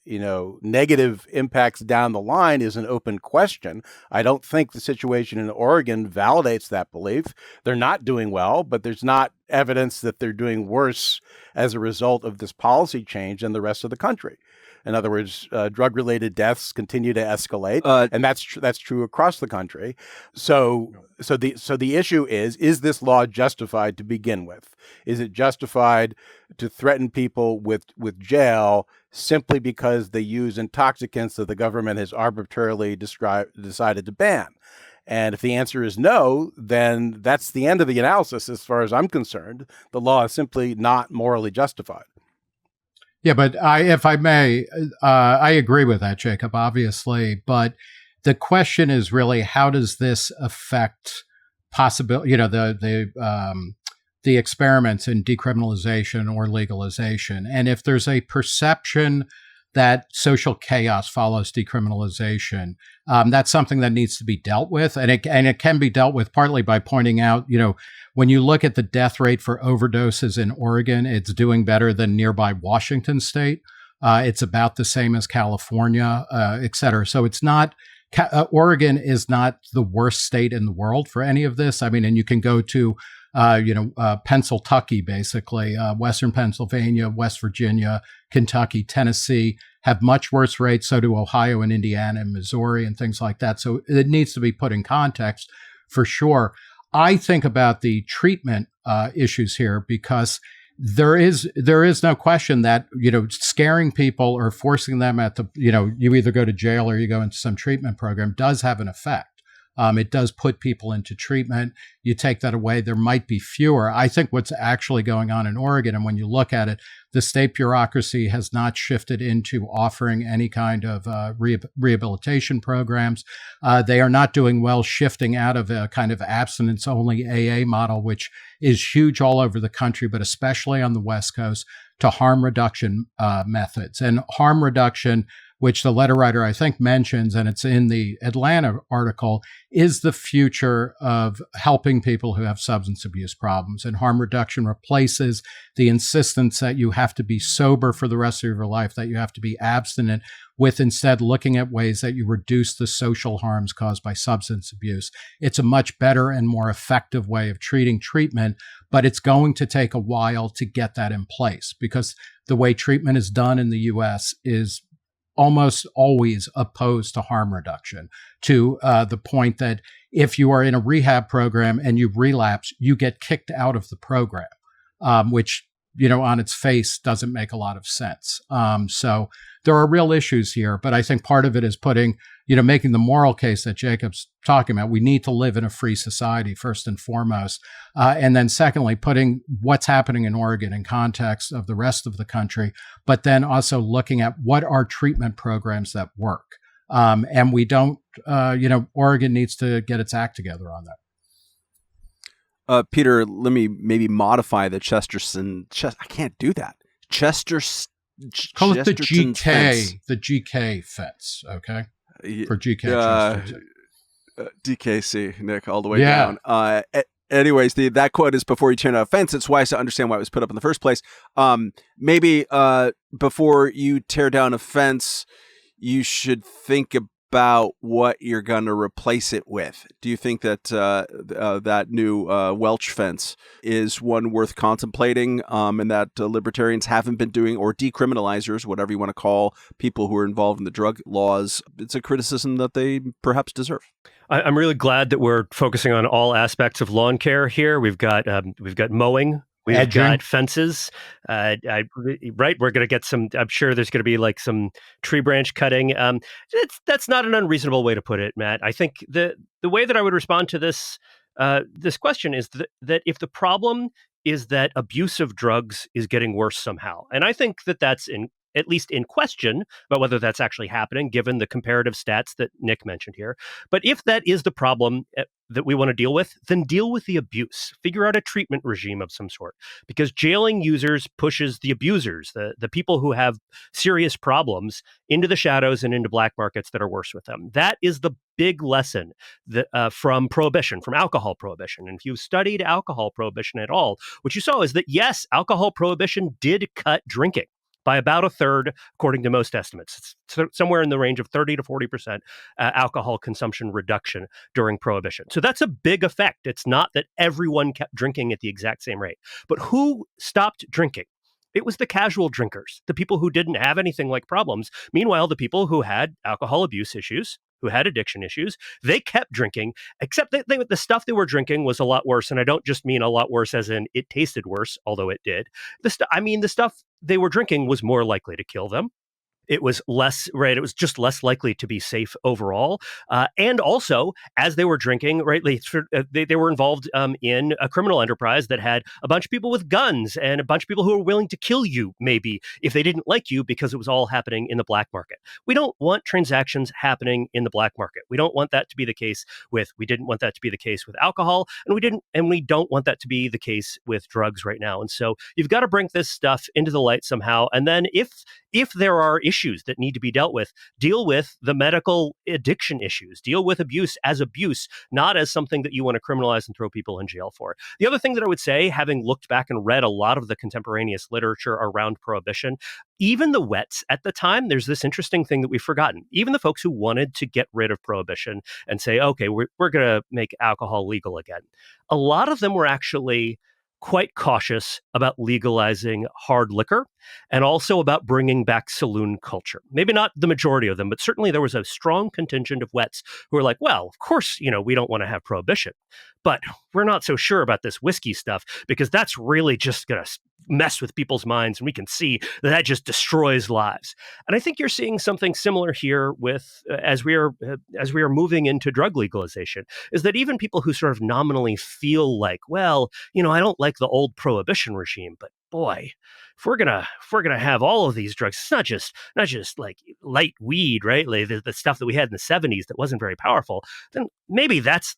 negative impacts down the line is an open question. I don't think the situation in Oregon validates that belief. They're not doing well, but there's not evidence that they're doing worse as a result of this policy change than the rest of the country. In other words, drug-related deaths continue to escalate, and that's true across the country. So the issue is this law justified to begin with? Is it justified to threaten people with jail simply because they use intoxicants that the government has arbitrarily decided to ban? And if the answer is no, then that's the end of the analysis as far as I'm concerned. The law is simply not morally justified. Yeah, but if I may, I agree with that, Jacob, obviously. But the question is really, how does this affect the experiments in decriminalization or legalization? And if there's a perception that social chaos follows decriminalization, that's something that needs to be dealt with. And it can be dealt with partly by pointing out, when you look at the death rate for overdoses in Oregon, it's doing better than nearby Washington state. It's about the same as California, et cetera. So it's not, Oregon is not the worst state in the world for any of this. I mean, and you can go to, Pennsylvania, basically, Western Pennsylvania, West Virginia, Kentucky, Tennessee have much worse rates. So do Ohio and Indiana and Missouri and things like that. So it needs to be put in context for sure. I think about the treatment issues here because there is no question that, scaring people or forcing them you either go to jail or you go into some treatment program does have an effect. It does put people into treatment. You take that away, there might be fewer. I think what's actually going on in Oregon, and when you look at it, the state bureaucracy has not shifted into offering any kind of rehabilitation programs. They are not doing well shifting out of a kind of abstinence-only AA model, which is huge all over the country, but especially on the West Coast, to harm reduction methods. And harm reduction, which the letter writer, I think, mentions, and it's in the Atlanta article, is the future of helping people who have substance abuse problems. And harm reduction replaces the insistence that you have to be sober for the rest of your life, that you have to be abstinent, with instead looking at ways that you reduce the social harms caused by substance abuse. It's a much better and more effective way of treatment, but it's going to take a while to get that in place because the way treatment is done in the U.S. is almost always opposed to harm reduction, to the point that if you are in a rehab program and you relapse, you get kicked out of the program, which, on its face doesn't make a lot of sense. So there are real issues here, but I think part of it is putting making the moral case that Jacob's talking about. We need to live in a free society, first and foremost. And then secondly, putting what's happening in Oregon in context of the rest of the country, but then also looking at what are treatment programs that work. And we don't, Oregon needs to get its act together on that. Peter, let me maybe modify the Chesterton. I can't do that. Call it the Chesterton's fence. the GK fence, okay? For GK Chesterton. DKC, Nick, all the way down. Anyways, that quote is, before you tear down a fence, it's wise to understand why it was put up in the first place. Maybe before you tear down a fence, you should think about what you're going to replace it with. Do you think that that new Welch fence is one worth contemplating, and that libertarians haven't been doing, or decriminalizers, whatever you want to call people who are involved in the drug laws? It's a criticism that they perhaps deserve. I'm really glad that we're focusing on all aspects of lawn care here. We've got mowing. We've got fences. We're going to get some. I'm sure there's going to be like some tree branch cutting. That's not an unreasonable way to put it, Matt. I think the way that I would respond to this question is that if the problem is that abuse of drugs is getting worse somehow, and I think that that's at least in question about whether that's actually happening, given the comparative stats that Nick mentioned here. But if that is the problem that we want to deal with, then deal with the abuse. Figure out a treatment regime of some sort, because jailing users pushes the abusers, the people who have serious problems, into the shadows and into black markets that are worse with them. That is the big lesson from prohibition, from alcohol prohibition. And if you studied alcohol prohibition at all, what you saw is that, yes, alcohol prohibition did cut drinking by about a third, according to most estimates. It's somewhere in the range of 30 to 40% alcohol consumption reduction during Prohibition. So that's a big effect. It's not that everyone kept drinking at the exact same rate. But who stopped drinking? It was the casual drinkers, the people who didn't have anything like problems. Meanwhile, the people who had alcohol abuse issues, who had addiction issues, they kept drinking, except that the stuff they were drinking was a lot worse. And I don't just mean a lot worse as in it tasted worse, although it did. The stuff they were drinking was more likely to kill them. It was less, right? It was just less likely to be safe overall. And also, as they were drinking, right, they were involved in a criminal enterprise that had a bunch of people with guns and a bunch of people who were willing to kill you, maybe, if they didn't like you, because it was all happening in the black market. We don't want transactions happening in the black market. We don't want that to be the case we didn't want that to be the case with alcohol, and we don't want that to be the case with drugs right now. And so you've got to bring this stuff into the light somehow. And then if there are issues that need to be dealt with, deal with the medical addiction issues, deal with abuse as abuse, not as something that you want to criminalize and throw people in jail for. The other thing that I would say, having looked back and read a lot of the contemporaneous literature around Prohibition, even the wets at the time, there's this interesting thing that we've forgotten. Even the folks who wanted to get rid of Prohibition and say, okay, we're going to make alcohol legal again, a lot of them were actually quite cautious about legalizing hard liquor and also about bringing back saloon culture. Maybe not the majority of them, but certainly there was a strong contingent of wets who were like, well, of course, we don't want to have prohibition, but we're not so sure about this whiskey stuff because that's really just going to mess with people's minds, and we can see that just destroys lives. And I think you're seeing something similar here with as we are moving into drug legalization, is that even people who sort of nominally feel like, well, I don't like the old prohibition regime, but boy, if we're gonna have all of these drugs, it's not just like light weed, right? Like the stuff that we had in the 70s that wasn't very powerful, then maybe that's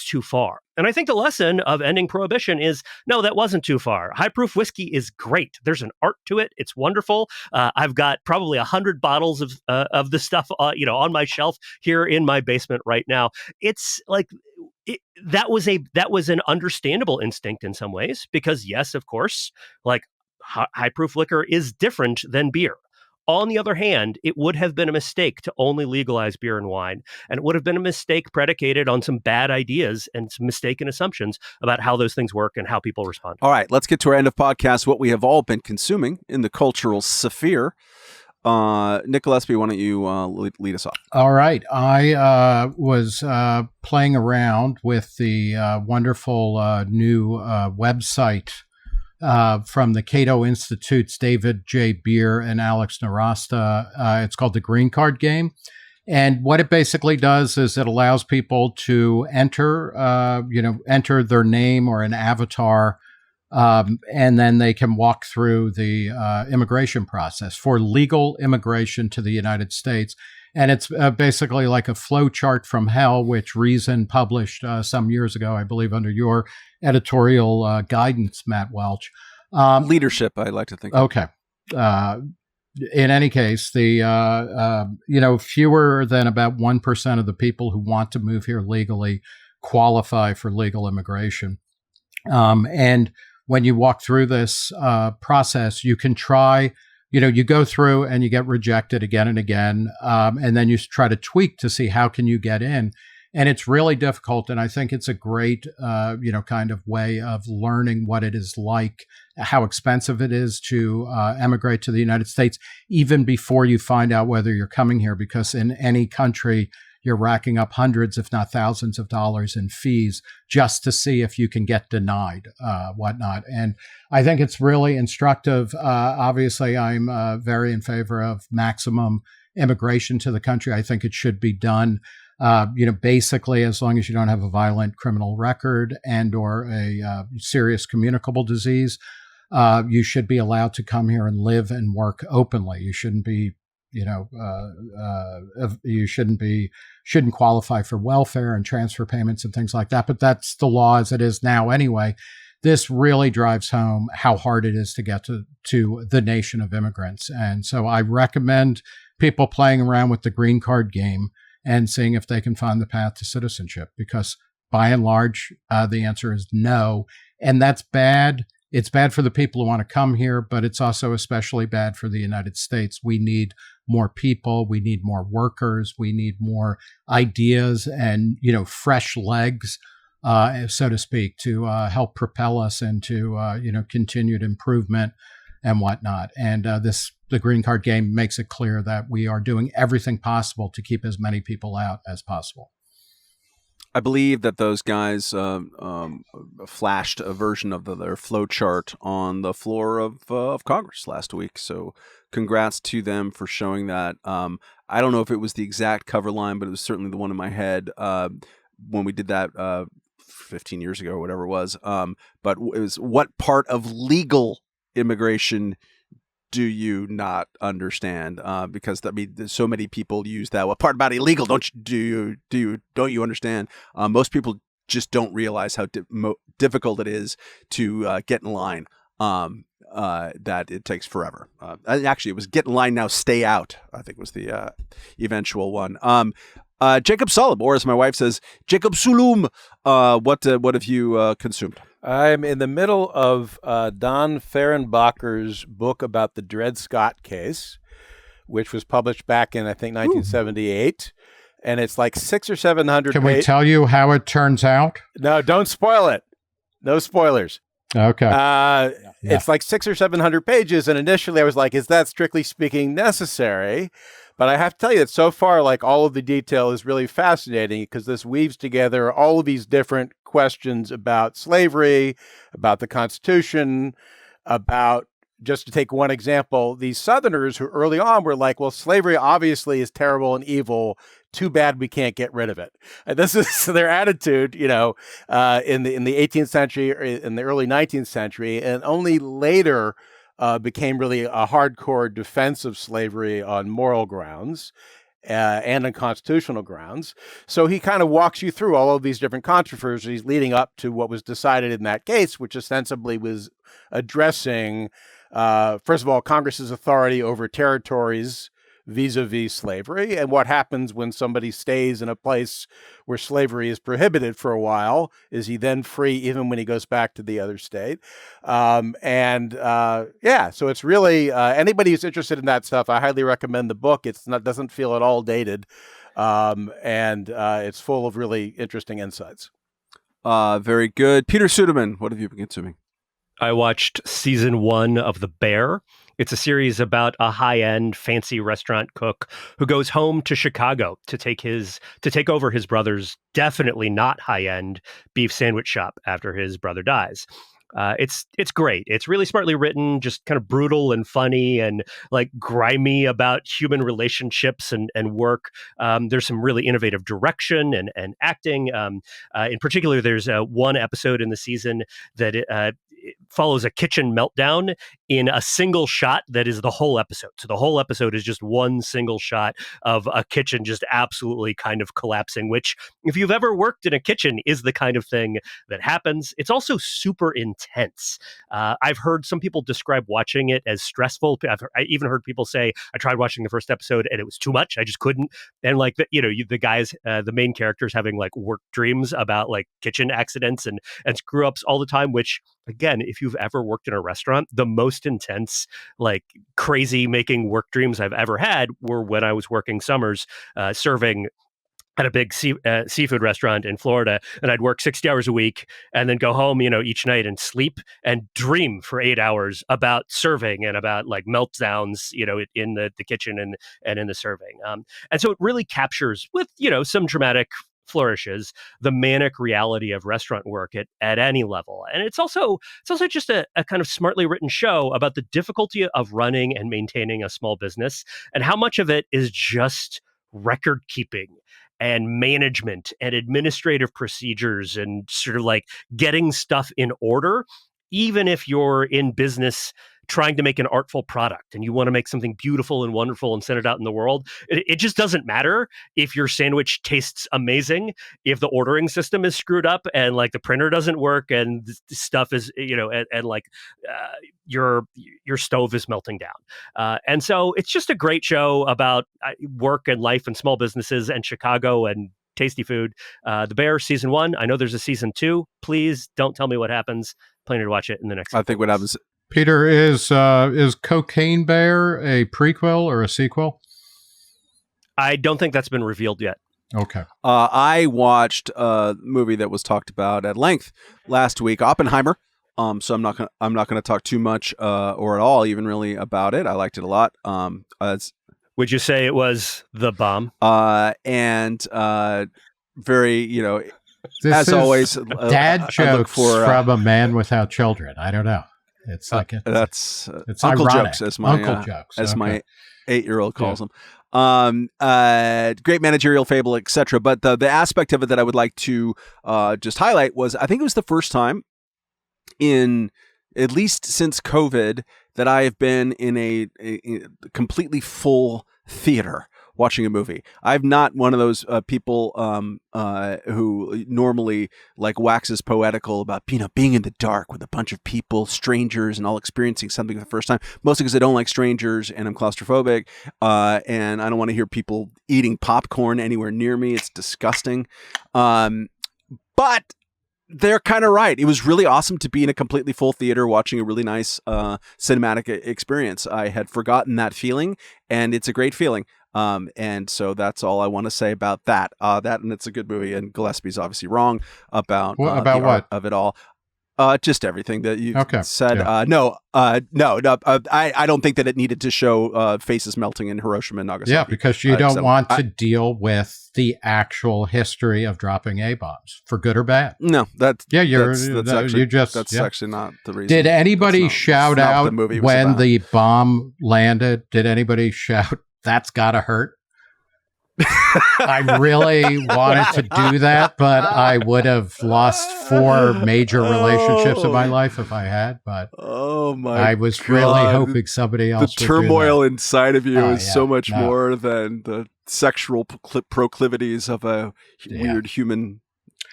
too far. And I think the lesson of ending prohibition is, no, that wasn't too far. High proof whiskey is great. There's an art to it. It's wonderful. I've got probably 100 bottles of the stuff, on my shelf here in my basement right now. It's like, that was an understandable instinct in some ways, because yes, of course, like high proof liquor is different than beer. On the other hand, it would have been a mistake to only legalize beer and wine, and it would have been a mistake predicated on some bad ideas and some mistaken assumptions about how those things work and how people respond. All right, let's get to our end of podcast, what we have all been consuming in the cultural sphere. Nick Gillespie, why don't you lead us off? All right. I was playing around with the wonderful new website from the Cato Institute's David J. Beer and Alex Narasta. It's called The Green Card Game. And what it basically does is it allows people to enter their name or an avatar, and then they can walk through the immigration process for legal immigration to the United States. And it's basically like a flow chart from hell, which Reason published some years ago, I believe, under your editorial guidance, Matt Welch. Leadership, I like to think. Okay. In any case, the fewer than about 1% of the people who want to move here legally qualify for legal immigration. And when you walk through this process, you can try, you go through and you get rejected again and again, and then you try to tweak to see how can you get in. And it's really difficult. And I think it's a great, kind of way of learning what it is like, how expensive it is to emigrate to the United States, even before you find out whether you're coming here, because in any country, you're racking up hundreds, if not thousands of dollars in fees just to see if you can get denied, whatnot. And I think it's really instructive. Obviously, I'm very in favor of maximum immigration to the country. I think it should be done. Basically, as long as you don't have a violent criminal record and or a serious communicable disease, you should be allowed to come here and live and work openly. You shouldn't be, shouldn't qualify for welfare and transfer payments and things like that. But that's the law as it is now anyway. This really drives home how hard it is to get to the nation of immigrants. And so I recommend people playing around with the green card game and seeing if they can find the path to citizenship, because by and large, the answer is no. And that's bad. It's bad for the people who want to come here, but it's also especially bad for the United States. We need more people. We need more workers. We need more ideas and, fresh legs, so to speak, to help propel us into, continued improvement and whatnot. And the green card game makes it clear that we are doing everything possible to keep as many people out as possible. I believe that those guys flashed a version of their flow chart on the floor of Congress last week. So congrats to them for showing that. I don't know if it was the exact cover line, but it was certainly the one in my head when we did that 15 years ago or whatever it was. But it was, what part of legal immigration do you not understand? Because there's so many people use that. What part about illegal don't you understand? Most people just don't realize how difficult it is to get in line. That it takes forever. Actually, it was get in line now, stay out, I think was the eventual one. Jacob Sullum, or as my wife says, Jacob Sullum. What have you consumed? I'm in the middle of Don Fehrenbacher's book about the Dred Scott case, which was published back in, I think, 1978. And it's like 600 or 700 Can we tell you how it turns out? No, don't spoil it. No spoilers. Okay. It's like 600 or 700 pages. And initially I was like, is that strictly speaking necessary? But I have to tell you that so far, like, all of the detail is really fascinating, because this weaves together all of these different questions about slavery, about the Constitution, about, just to take one example, these Southerners who early on were like, well, slavery obviously is terrible and evil. Too bad we can't get rid of it. And this is their attitude, in the 18th century, or in the early 19th century, and only later became really a hardcore defense of slavery on moral grounds and on constitutional grounds. So he kind of walks you through all of these different controversies leading up to what was decided in that case, which ostensibly was addressing, first of all, Congress's authority over territories vis-a-vis slavery, and what happens when somebody stays in a place where slavery is prohibited for a while. Is he then free even when he goes back to the other state? So it's really, anybody who's interested in that stuff, I highly recommend the book. Doesn't feel at all dated, and it's full of really interesting insights. Very good. Peter Suderman, what have you been consuming? I watched season 1 of The Bear. It's a series about a high-end, fancy restaurant cook who goes home to Chicago to take over his brother's definitely not high-end beef sandwich shop after his brother dies. It's great. It's really smartly written, just kind of brutal and funny and like grimy about human relationships and work. There's some really innovative direction and acting. In particular, there's one episode in the season that it follows a kitchen meltdown in a single shot that is the whole episode. So the whole episode is just one single shot of a kitchen just absolutely kind of collapsing, which, if you've ever worked in a kitchen, is the kind of thing that happens. It's also super intense. I've heard some people describe watching it as stressful. I even heard people say, I tried watching the first episode and it was too much. I just couldn't. And like, the guys, the main characters having like work dreams about like kitchen accidents and screw ups all the time, which, again, if you've ever worked in a restaurant, the most intense, like crazy making work dreams I've ever had were when I was working summers serving at a big seafood restaurant in Florida, and I'd work 60 hours a week and then go home, each night and sleep and dream for 8 hours about serving and about like meltdowns, in the kitchen and in the serving. And so it really captures, with, some dramatic flourishes, the manic reality of restaurant work at any level. And it's also just a kind of smartly written show about the difficulty of running and maintaining a small business, and how much of it is just record keeping and management and administrative procedures and sort of like getting stuff in order, even if you're in business trying to make an artful product and you want to make something beautiful and wonderful and send it out in the world. It just doesn't matter if your sandwich tastes amazing, if the ordering system is screwed up and like the printer doesn't work and stuff is, and like your stove is melting down. And so it's just a great show about work and life and small businesses and Chicago and tasty food. The Bear season 1. I know there's a season 2. Please don't tell me what happens. Planning to watch it in the next. I think what happens. Peter, is Cocaine Bear a prequel or a sequel? I don't think that's been revealed yet. Okay. I watched a movie that was talked about at length last week, Oppenheimer. So I'm not gonna talk too much or at all even really about it. I liked it a lot. Would you say it was the bomb? And very, This as is always, dad jokes from a man without children. I don't know. It's like it's uncle jokes, as my my 8-year-old calls them. Great managerial fable, etc. But the aspect of it that I would like to just highlight was, I think it was the first time in at least since COVID that I have been in a completely full theater watching a movie. I'm not one of those people who normally like waxes poetical about being in the dark with a bunch of people, strangers, and all experiencing something for the first time. Mostly because I don't like strangers and I'm claustrophobic, and I don't want to hear people eating popcorn anywhere near me. It's disgusting. But they're kind of right. It was really awesome to be in a completely full theater watching a really nice cinematic experience. I had forgotten that feeling, and it's a great feeling. And so that's all I want to say about that. And it's a good movie. And Gillespie's obviously wrong about about the what art of it all. Just everything that you said. Yeah. No. I don't think that it needed to show faces melting in Hiroshima and Nagasaki. Yeah, because you don't want to deal with the actual history of dropping A-bombs, for good or bad. No, that's that's actually not the reason. Did anybody shout out when the bomb landed? Did anybody shout, "That's gotta hurt"? I really wanted to do that, but I would have lost 4 major relationships in my life if I had. But I was really hoping somebody else would do that. The turmoil inside of you is so much more than the sexual proclivities of a weird human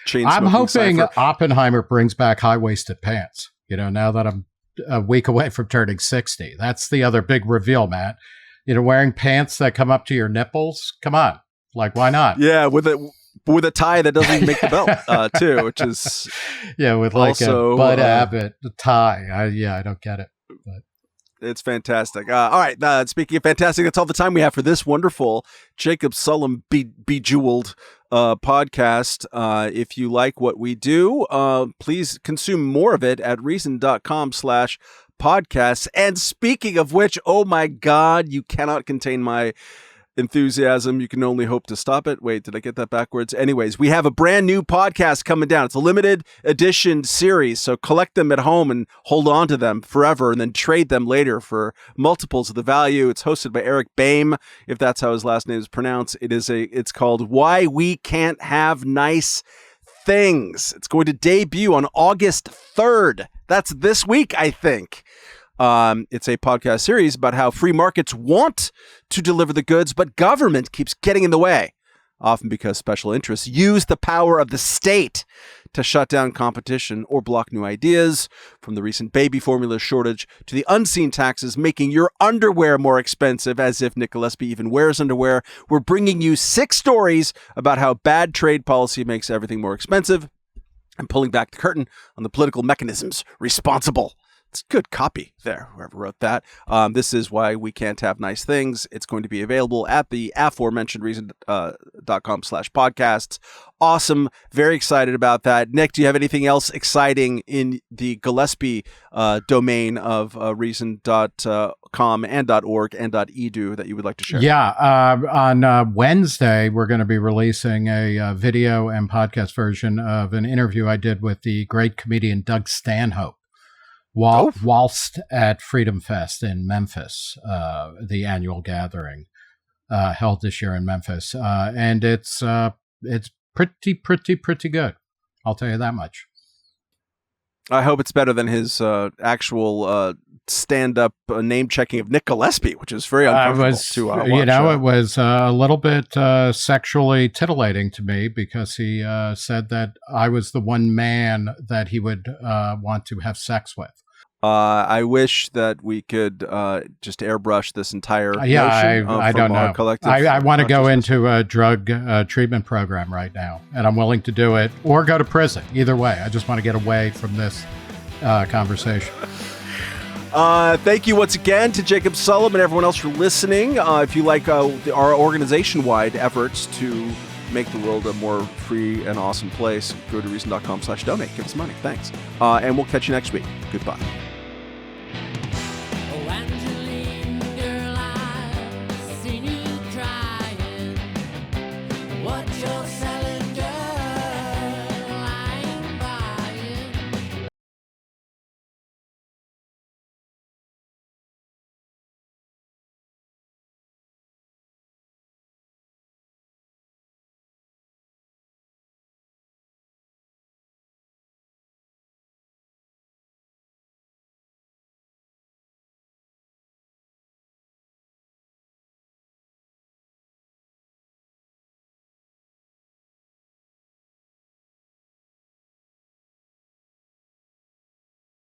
chain. I'm hoping Oppenheimer brings back high-waisted pants. Now that I'm a week away from turning 60, that's the other big reveal, Matt. Wearing pants that come up to your nipples. Come on. Like, why not? Yeah, with a tie that doesn't even make the belt, too, which is with like also, a Bud Abbott tie. I don't get it. But it's fantastic. All right, speaking of fantastic, that's all the time we have for this wonderful Jacob Sullum bejeweled podcast. If you like what we do, please consume more of it at reason.com/podcasts. And speaking of which, oh my God, you cannot contain my enthusiasm, you can only hope to stop it. Wait, did I get that backwards? Anyways, we have a brand new podcast coming down. It's a limited edition series, so collect them at home and hold on to them forever and then trade them later for multiples of the value. It's hosted by Eric Boehm, if that's how his last name is pronounced. It's called Why We Can't Have Nice Things. It's going to debut on August 3rd. That's this week, I think. It's a podcast series about how free markets want to deliver the goods, but government keeps getting in the way, often because special interests use the power of the state to shut down competition or block new ideas. From the recent baby formula shortage to the unseen taxes making your underwear more expensive, as if Nick Gillespie even wears underwear, we're bringing you 6 stories about how bad trade policy makes everything more expensive and pulling back the curtain on the political mechanisms responsible. It's good copy there, whoever wrote that. This is Why We Can't Have Nice Things. It's going to be available at the aforementioned reason.com/podcasts. Awesome. Very excited about that. Nick, do you have anything else exciting in the Gillespie domain of reason.com and .org and .edu that you would like to share? Yeah. On Wednesday, we're going to be releasing a video and podcast version of an interview I did with the great comedian Doug Stanhope. Whilst at Freedom Fest in Memphis, the annual gathering held this year in Memphis, and it's pretty good. I'll tell you that much. I hope it's better than his actual stand-up name checking of Nick Gillespie, which is very uncomfortable to watch. It was a little bit sexually titillating to me because he said that I was the one man that he would want to have sex with. I wish that we could just airbrush this entire notion I don't know. Collective I want to go into a drug treatment program right now, and I'm willing to do it or go to prison. Either way, I just want to get away from this conversation. Thank you once again to Jacob Sullum and everyone else for listening. If you like our organization-wide efforts to make the world a more free and awesome place, go to reason.com/donate. Give us money. Thanks. And we'll catch you next week. Goodbye.